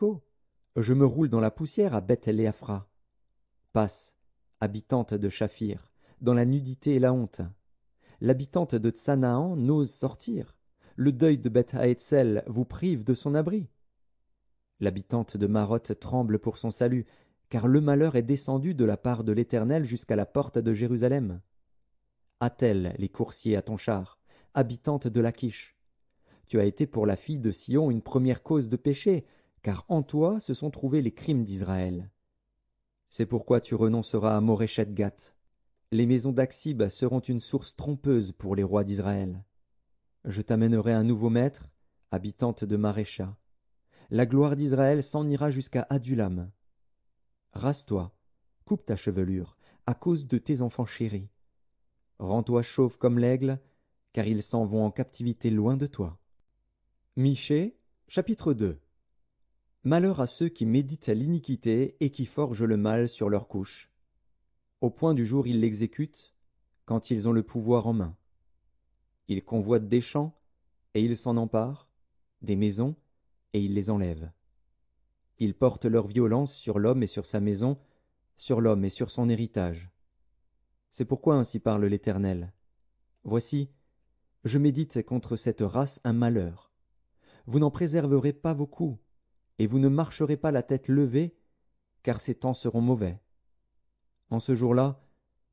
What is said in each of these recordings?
Oh, je me roule dans la poussière à Beth-Léaphra. Passe, habitante de Shaphir, dans la nudité et la honte. L'habitante de Tsanaan n'ose sortir. Le deuil de Beth-Haetzel vous prive de son abri. L'habitante de Maroth tremble pour son salut, car le malheur est descendu de la part de l'Éternel jusqu'à la porte de Jérusalem. Attelle les coursiers à ton char, habitante de Lachish. Tu as été pour la fille de Sion une première cause de péché, car en toi se sont trouvés les crimes d'Israël. C'est pourquoi tu renonceras à Moréchet-Gath. Les maisons d'Aksib seront une source trompeuse pour les rois d'Israël. Je t'amènerai un nouveau maître, habitante de Marécha. La gloire d'Israël s'en ira jusqu'à Adulam. Rase-toi, coupe ta chevelure, à cause de tes enfants chéris. Rends-toi chauve comme l'aigle, car ils s'en vont en captivité loin de toi. Michée, chapitre 2. Malheur à ceux qui méditent l'iniquité et qui forgent le mal sur leur couche. Au point du jour ils l'exécutent, quand ils ont le pouvoir en main. Ils convoitent des champs, et ils s'en emparent, des maisons, et ils les enlèvent. Ils portent leur violence sur l'homme et sur sa maison, sur l'homme et sur son héritage. C'est pourquoi ainsi parle l'Éternel. Voici, je médite contre cette race un malheur. Vous n'en préserverez pas vos coups, et vous ne marcherez pas la tête levée, car ces temps seront mauvais. En ce jour-là,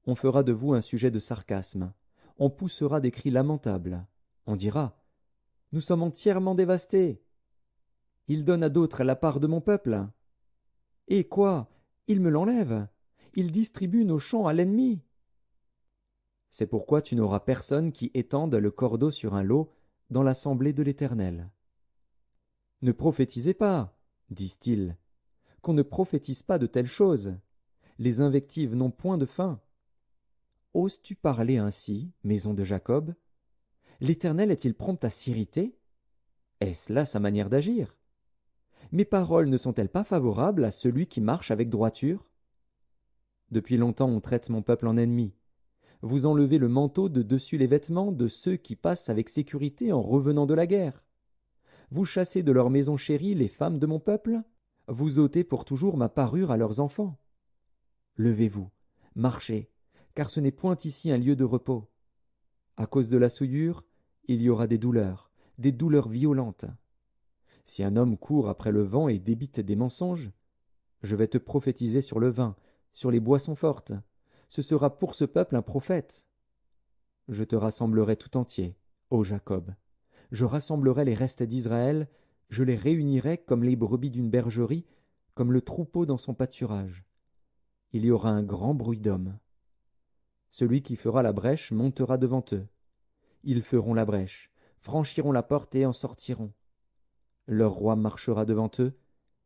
on fera de vous un sujet de sarcasme, on poussera des cris lamentables, on dira « Nous sommes entièrement dévastés. Il donne à d'autres la part de mon peuple. Et quoi? Il me l'enlève. Il distribue nos champs à l'ennemi. » C'est pourquoi tu n'auras personne qui étende le cordeau sur un lot dans l'assemblée de l'Éternel. Ne prophétisez pas, disent-ils, qu'on ne prophétise pas de telles choses. Les invectives n'ont point de fin. Oses-tu parler ainsi, maison de Jacob? L'Éternel est-il prompt à s'irriter? Est-ce là sa manière d'agir? Mes paroles ne sont-elles pas favorables à celui qui marche avec droiture? Depuis longtemps on traite mon peuple en ennemi. Vous enlevez le manteau de dessus les vêtements de ceux qui passent avec sécurité en revenant de la guerre. Vous chassez de leur maison chérie les femmes de mon peuple. Vous ôtez pour toujours ma parure à leurs enfants. Levez-vous, marchez, car ce n'est point ici un lieu de repos. À cause de la souillure, il y aura des douleurs violentes. Si un homme court après le vent et débite des mensonges, je vais te prophétiser sur le vin, sur les boissons fortes. Ce sera pour ce peuple un prophète. Je te rassemblerai tout entier, ô Jacob. Je rassemblerai les restes d'Israël, je les réunirai comme les brebis d'une bergerie, comme le troupeau dans son pâturage. Il y aura un grand bruit d'hommes. Celui qui fera la brèche montera devant eux. Ils feront la brèche, franchiront la porte et en sortiront. Leur roi marchera devant eux,